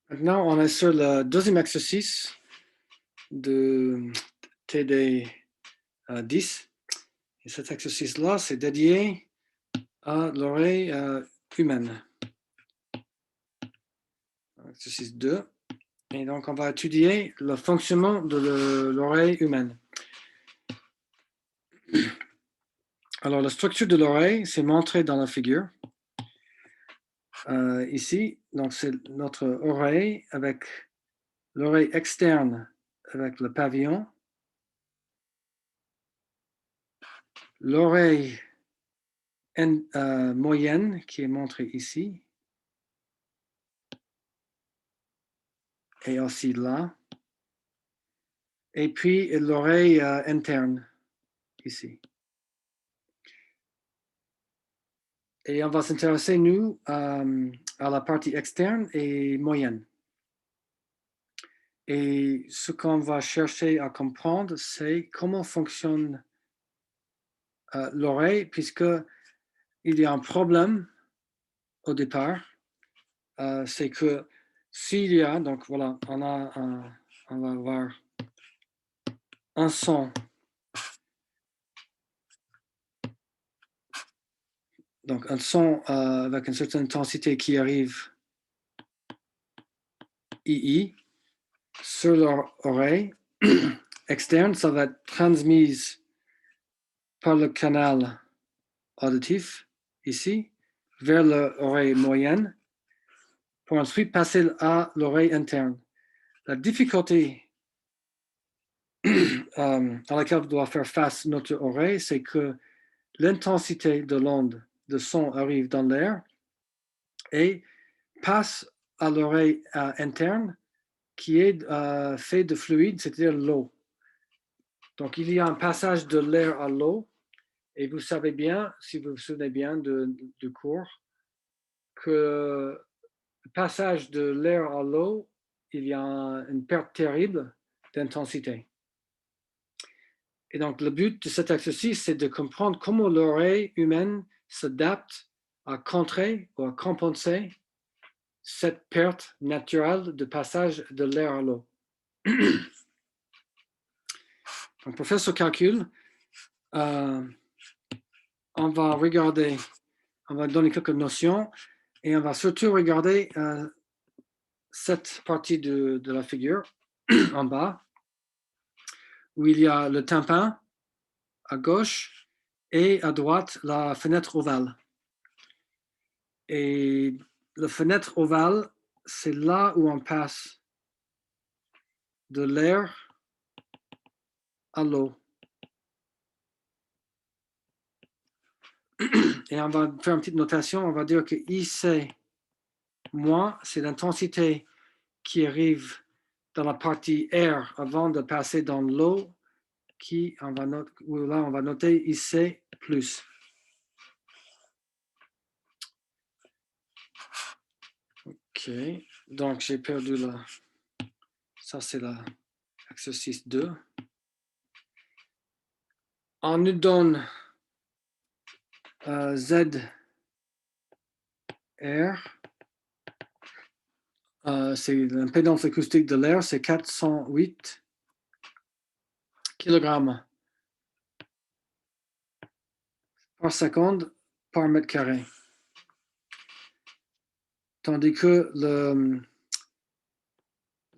Maintenant, on est sur le deuxième exercice de TD 10. Et cet exercice-là, c'est dédié à l'oreille humaine. Exercice 2. Et donc, on va étudier le fonctionnement de l'oreille humaine. Alors, la structure de l'oreille, c'est montré dans la figure. Ici, donc c'est notre oreille avec l'oreille externe avec le pavillon, l'oreille moyenne qui est montrée ici, et aussi là, et puis l'oreille interne ici. Et on va s'intéresser, nous, à la partie externe et moyenne. Et ce qu'on va chercher à comprendre, c'est comment fonctionne l'oreille, puisqu'il y a un problème au départ. C'est que s'il y a, donc voilà, on va avoir un son. Donc un son avec une certaine intensité qui arrive II sur l'oreille externe, ça va être transmis par le canal auditif ici vers l'oreille moyenne pour ensuite passer à l'oreille interne. La difficulté à laquelle doit faire face notre oreille, c'est que l'intensité de l'onde de son arrive dans l'air et passe à l'oreille interne qui est fait de fluide, c'est-à-dire l'eau. Donc, il y a un passage de l'air à l'eau, et vous savez bien, si vous vous souvenez bien du cours, que le passage de l'air à l'eau, il y a une perte terrible d'intensité. Et donc, le but de cet exercice, c'est de comprendre comment l'oreille humaine s'adapte à contrer ou à compenser cette perte naturelle de passage de l'air à l'eau. Donc, pour faire ce calcul, on va regarder, on va donner quelques notions et on va surtout regarder cette partie de la figure en bas où il y a le tympan à gauche et à droite la fenêtre ovale. Et la fenêtre ovale, c'est là où on passe de l'air à l'eau. Et on va faire une petite notation, on va dire que IC moins, c'est l'intensité qui arrive dans la partie air avant de passer dans l'eau, là on va noter IC plus. Ok, donc j'ai perdu là. Ça c'est l'exercice 2. On nous donne ZR. C'est l'impédance acoustique de l'air, c'est 408 kg par seconde par mètre carré. Tandis que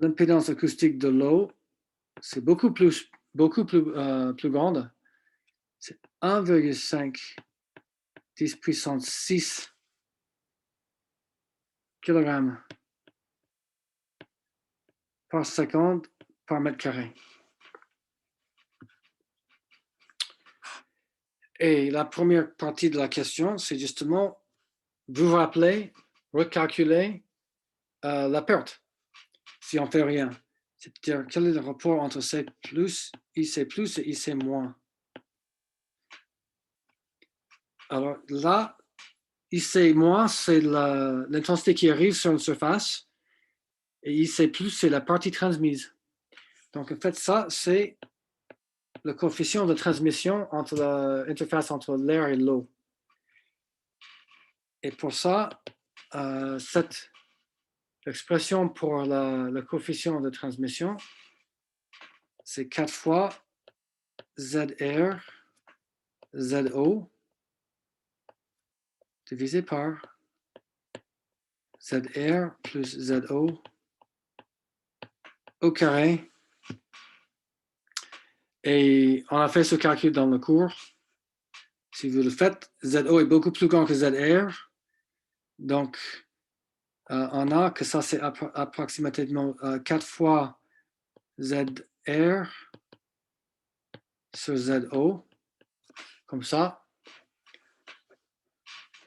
l'impédance acoustique de l'eau, c'est beaucoup plus grande. C'est 1,5 10 puissance 6 kg par seconde par mètre carré. Et la première partie de la question, c'est justement, vous rappelez, recalculer la perte, si on ne fait rien. C'est-à-dire, quel est le rapport entre C plus, IC plus et IC moins? Alors là, IC moins, c'est l'intensité qui arrive sur une surface, et IC plus, c'est la partie transmise. Donc en fait, ça, c'est le coefficient de transmission entre l'interface entre l'air et l'eau. Et pour ça, cette l'expression pour le coefficient de transmission, c'est 4 fois ZR, ZO, divisé par ZR plus ZO au carré. Et on a fait ce calcul dans le cours. Si vous le faites, ZO est beaucoup plus grand que ZR. Donc, on a que ça, c'est approximativement 4 fois ZR sur ZO, comme ça.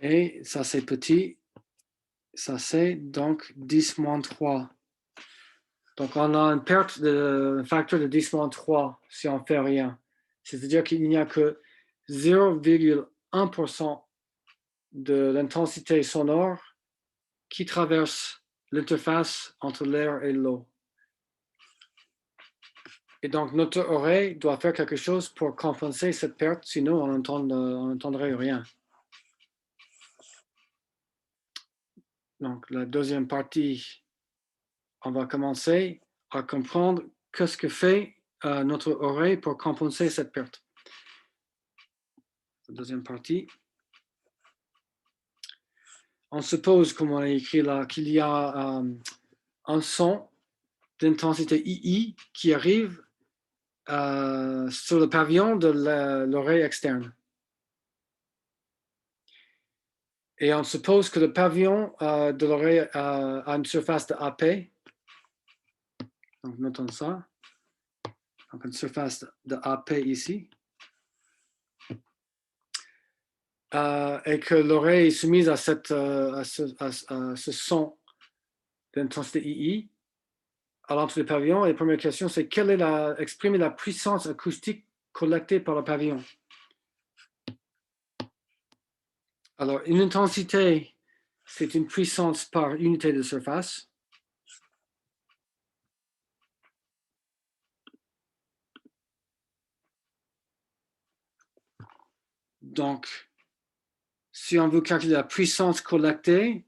Et ça, c'est petit. Ça, c'est donc 10 moins 3. Donc, on a une perte un facteur de 10 moins 3 si on ne fait rien. C'est-à-dire qu'il n'y a que 0,1% de l'intensité sonore qui traverse l'interface entre l'air et l'eau. Et donc, notre oreille doit faire quelque chose pour compenser cette perte, sinon on n'entendrait rien. Donc, la deuxième partie, on va commencer à comprendre qu'est-ce que fait notre oreille pour compenser cette perte. La deuxième partie. On suppose, comme on a écrit là, qu'il y a un son d'intensité II qui arrive sur le pavillon de l'oreille externe. Et on suppose que le pavillon de l'oreille a une surface de AP. Donc, notons ça. Donc, une surface de AP ici. Et que l'oreille est soumise à ce son d'intensité II à l'entrée du pavillon. Et la première question, c'est exprimer la puissance acoustique collectée par le pavillon. Alors, une intensité, c'est une puissance par unité de surface. Donc, si on veut calculer la puissance collectée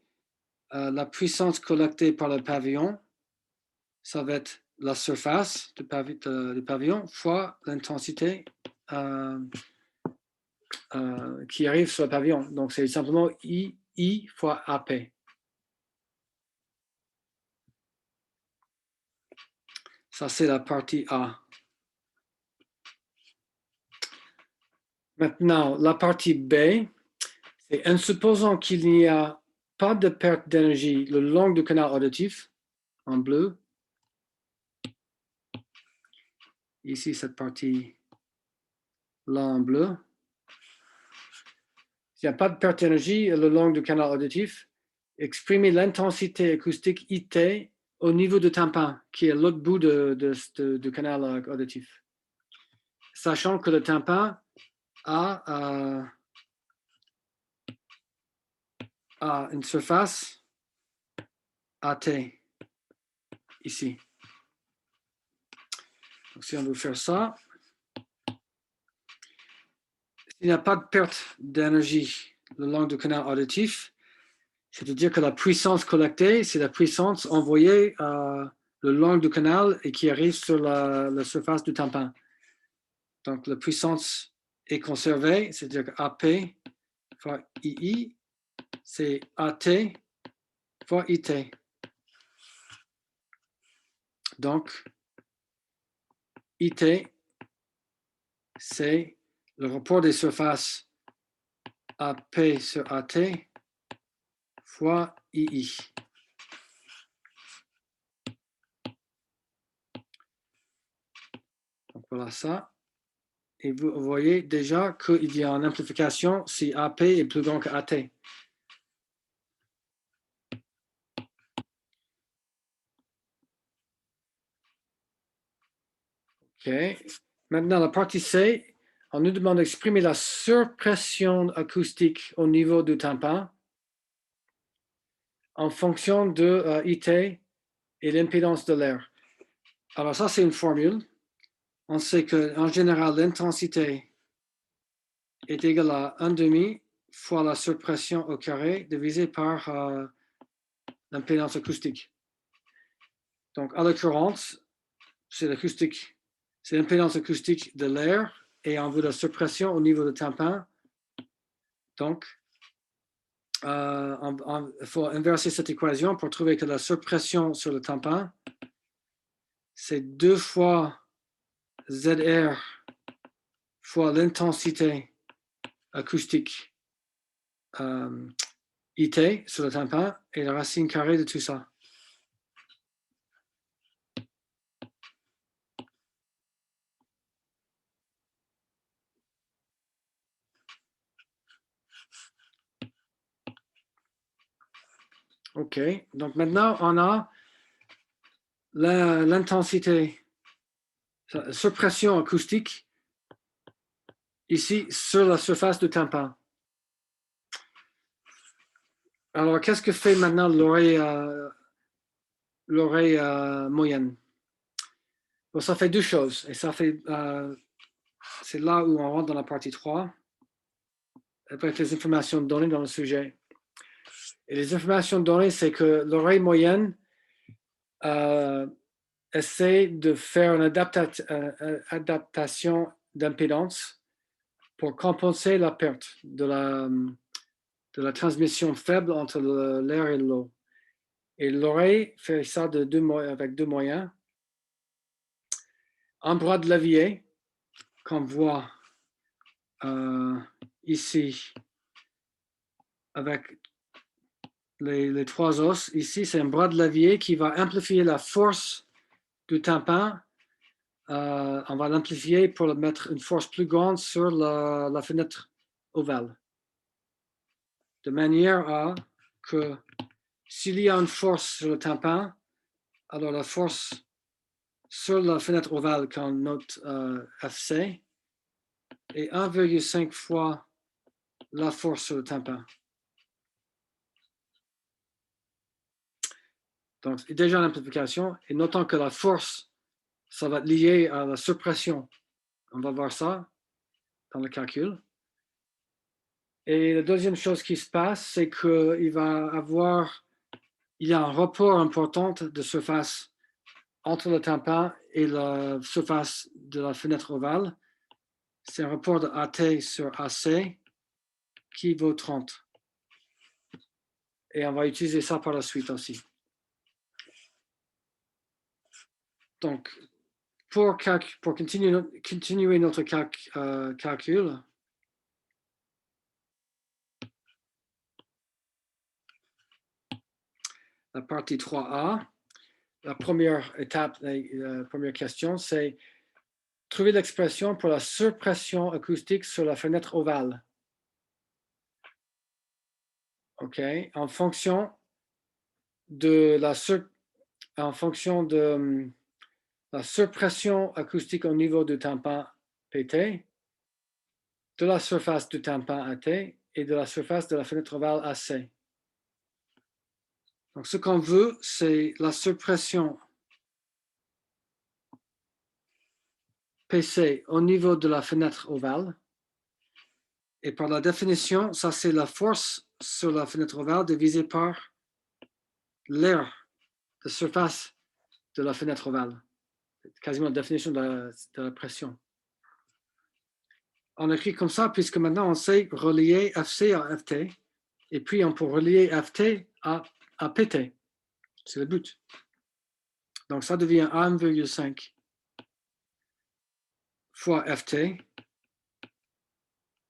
par le pavillon, ça va être la surface du pavillon fois l'intensité qui arrive sur le pavillon. Donc, c'est simplement I fois AP. Ça, c'est la partie A. Maintenant, la partie B, c'est en supposant qu'il n'y a pas de perte d'énergie le long du canal auditif, en bleu. Ici, cette partie-là en bleu. S'il n'y a pas de perte d'énergie le long du canal auditif, exprimez l'intensité acoustique IT au niveau du tympan, qui est l'autre bout du canal auditif. Sachant que le tympan a une surface AT ici. Donc, si on veut faire ça, s'il n'y a pas de perte d'énergie le long du canal auditif, c'est-à-dire que la puissance collectée, c'est la puissance envoyée le long du canal et qui arrive sur la surface du tympan. Donc, la puissance est conservée, c'est-à-dire que AP fois II, c'est AT fois IT. Donc, IT, c'est le rapport des surfaces AP sur AT fois II. Donc, voilà ça. Et vous voyez déjà qu'il y a une amplification si AP est plus grand que AT. OK. Maintenant, la partie C, on nous demande d'exprimer la surpression acoustique au niveau du tympan en fonction de IT et l'impédance de l'air. Alors ça, c'est une formule. On sait qu'en général, l'intensité est égale à 1,5 fois la surpression au carré divisé par l'impédance acoustique. Donc, en l'occurrence, c'est l'acoustique, c'est l'impédance acoustique de l'air et on veut la suppression au niveau du tympan. Donc, il faut inverser cette équation pour trouver que la surpression sur le tympan, c'est 2 fois ZR fois l'intensité acoustique IT sur le tympan et la racine carrée de tout ça. OK, donc maintenant on a l'intensité, suppression acoustique ici sur la surface du tympan. Alors, qu'est-ce que fait maintenant l'oreille moyenne? Bon, ça fait 2 choses. Et ça fait, c'est là où on rentre dans la partie 3, avec les informations données dans le sujet. Et les informations données, c'est que l'oreille moyenne essaie de faire une adaptation d'impédance pour compenser la perte de la transmission faible entre l'air et l'eau. Et l'oreille fait ça avec 2 moyens. Un bras de levier, qu'on voit ici, avec les 3 os. Ici, c'est un bras de levier qui va amplifier la force du tympan. On va l'amplifier pour mettre une force plus grande sur la fenêtre ovale. De manière à que s'il y a une force sur le tympan, alors la force sur la fenêtre ovale qu'on note FC est 1,5 fois la force sur le tympan. Donc, déjà l'amplification, et notons que la force, ça va être lié à la suppression. On va voir ça dans le calcul. Et la deuxième chose qui se passe, c'est qu'il y a un report important de surface entre le tympan et la surface de la fenêtre ovale. C'est un report de AT sur AC qui vaut 30. Et on va utiliser ça par la suite aussi. Donc, pour continuer notre calcul, la partie 3A, la première étape, la première question, c'est trouver l'expression pour la surpression acoustique sur la fenêtre ovale. OK, en fonction de la surpression acoustique au niveau du tympan PT, de la surface du tympan AT et de la surface de la fenêtre ovale AC. Donc, ce qu'on veut, c'est la surpression PC au niveau de la fenêtre ovale. Et par la définition, ça, c'est la force sur la fenêtre ovale divisée par l'air de surface de la fenêtre ovale. C'est quasiment la définition de la pression. On écrit comme ça, puisque maintenant on sait relier FC à FT, et puis on peut relier FT à PT. C'est le but. Donc ça devient 1,5 fois FT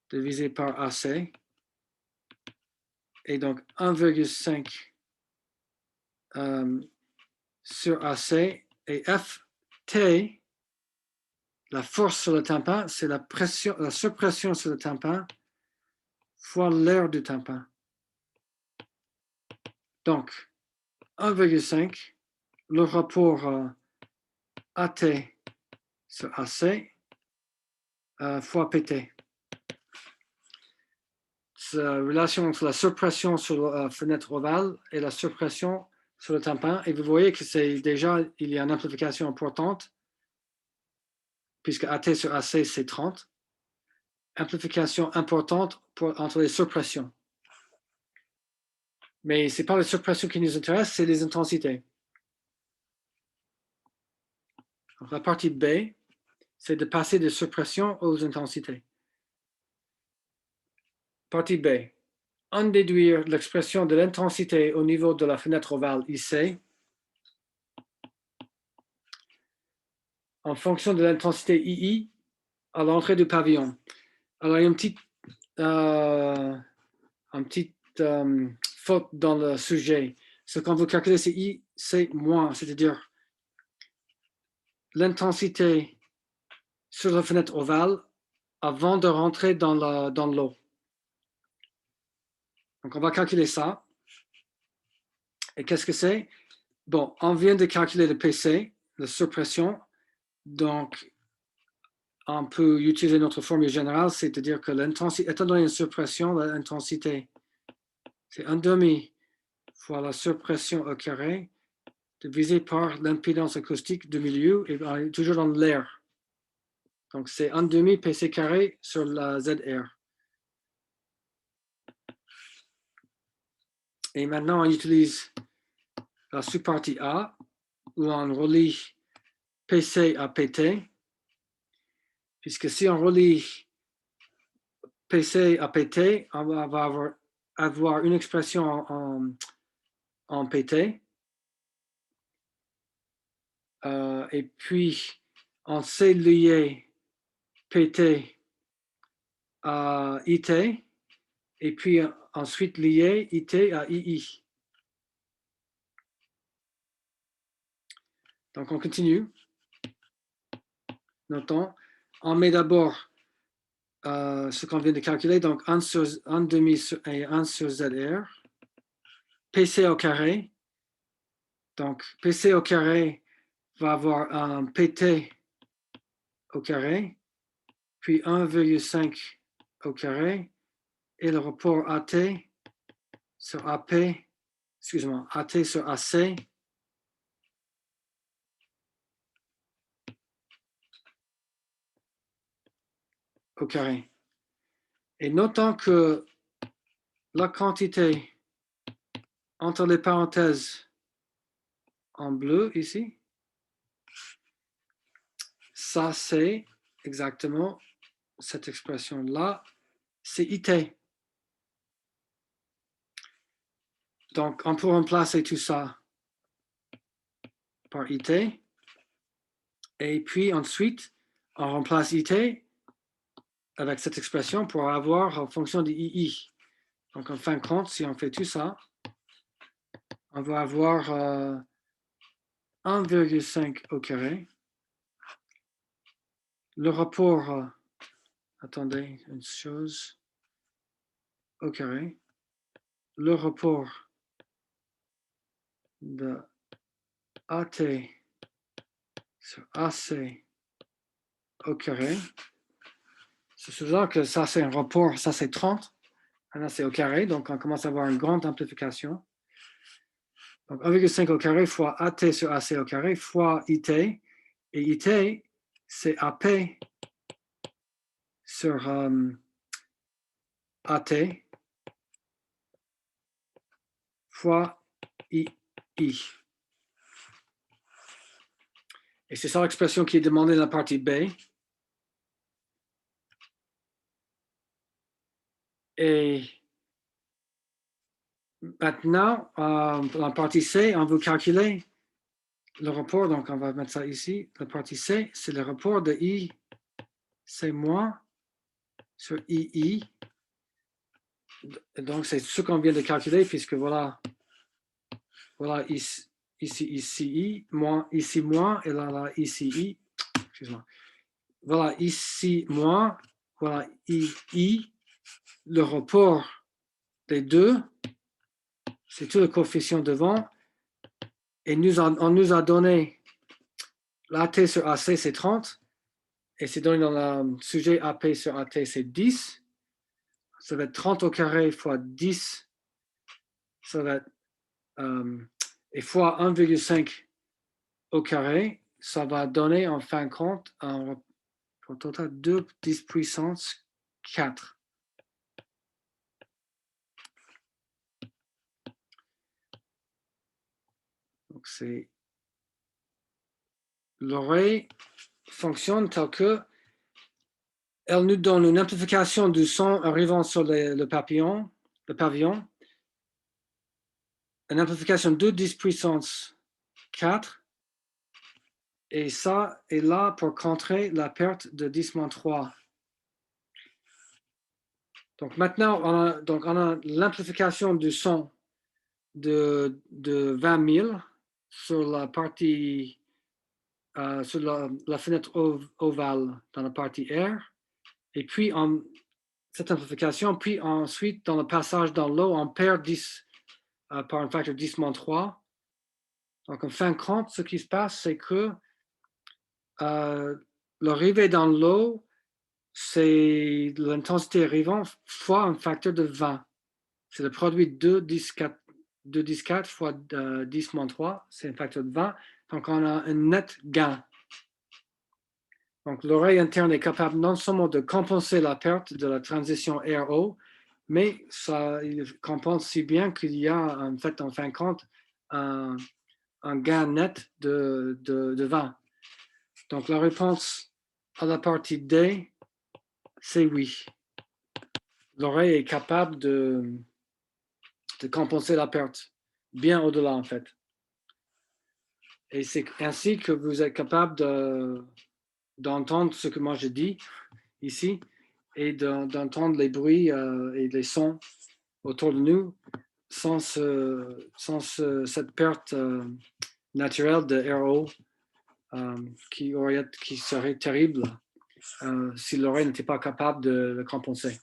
divisé par AC, et donc 1,5 sur AC, et FT, la force sur le tympan, c'est la surpression sur le tympan fois l'air du tympan. Donc, 1,5, le rapport AT sur AC fois PT. C'est la relation entre la surpression sur la fenêtre ovale et la surpression sur le tympan. Et vous voyez que c'est déjà, il y a une amplification importante, puisque AT sur AC, c'est 30. Amplification importante entre les surpressions. Mais ce n'est pas les surpressions qui nous intéressent, c'est les intensités. Donc, la partie B, c'est de passer de surpression aux intensités. Partie B. En déduire l'expression de l'intensité au niveau de la fenêtre ovale IC en fonction de l'intensité II à l'entrée du pavillon. Alors, il y a une petite faute dans le sujet. Ce qu'on veut calculer, c'est I, c'est moins, c'est-à-dire l'intensité sur la fenêtre ovale avant de rentrer dans l'eau. Donc, on va calculer ça. Et qu'est-ce que c'est? Bon, on vient de calculer le PC, la surpression. Donc, on peut utiliser notre formule générale, c'est-à-dire que l'intensité, étant donné une surpression, l'intensité, c'est 1/2 fois la surpression au carré divisé par l'impédance acoustique du milieu, et on est toujours dans l'air. Donc, c'est 1/2 PC carré sur la ZR. Et maintenant, on utilise la sous-partie A, où on relie PC à PT, puisque si on relie PC à PT, on va avoir une expression en PT. Et puis, on sait lier PT à IT, et puis ensuite lier IT à II. Donc, on continue. Notons, on met d'abord ce qu'on vient de calculer, donc 1/2 et 1 sur ZR, PC au carré. Donc, PC au carré va avoir un PT au carré, puis 1,5 au carré, et le rapport AT sur AP, excusez-moi, AT sur AC, au carré. Et notons que la quantité entre les parenthèses en bleu ici, ça c'est exactement cette expression-là, c'est IT. Donc on peut remplacer tout ça par IT. Et puis ensuite, on remplace IT avec cette expression pour avoir en fonction de II. Donc en fin de compte, si on fait tout ça, on va avoir 1,5 au carré. Le rapport, attendez une chose, au carré. Le rapport de AT sur AC au carré. C'est souvent que ça c'est un rapport, ça c'est 30. Maintenant c'est au carré, donc on commence à avoir une grande amplification. Donc 1,5 au carré fois AT sur AC au carré fois IT. Et IT, c'est AP sur AT fois II. Et c'est ça l'expression qui est demandée dans la partie B. Et maintenant, dans la partie C, on veut calculer le rapport. Donc, on va mettre ça ici. La partie C, c'est le rapport de I, C- sur II. Donc, c'est ce qu'on vient de calculer, puisque voilà ici, I, moins, ici moins, et là, ici I. Excuse-moi. Voilà, ici moins, voilà, I. Le rapport des deux, c'est tout le coefficient devant. Et on nous a donné l'AT sur AC, c'est 30. Et c'est donné dans le sujet AP sur AT, c'est 10. Ça va être 30 au carré fois 10. Ça va être et fois 1,5 au carré. Ça va donner en fin de compte un total de 10 puissance 4. Donc c'est l'oreille fonctionne tel que elle nous donne une amplification du son arrivant sur le pavillon, une amplification de 10 puissance 4, et ça est là pour contrer la perte de 10-3. Donc maintenant, on a l'amplification du son de 20 000 sur la partie, sur la fenêtre ovale dans la partie R, et puis cette amplification, puis ensuite dans le passage dans l'eau, on perd 10 par un facteur 10-3. Donc en fin de compte, ce qui se passe, c'est que l'arrivée dans l'eau, c'est l'intensité arrivante fois un facteur de 20. C'est le produit de 10 4 fois 10-3, c'est un facteur de 20. Donc on a un net gain. Donc l'oreille interne est capable non seulement de compenser la perte de la transition RO, mais il compense si bien qu'il y a en fait en fin de compte un gain net de 20. Donc la réponse à la partie D, c'est oui. L'oreille est capable de compenser la perte, bien au-delà en fait. Et c'est ainsi que vous êtes capable d'entendre ce que moi je dis ici et d'entendre les bruits et les sons autour de nous sans cette perte naturelle de RO qui serait terrible si l'oreille n'était pas capable de le compenser.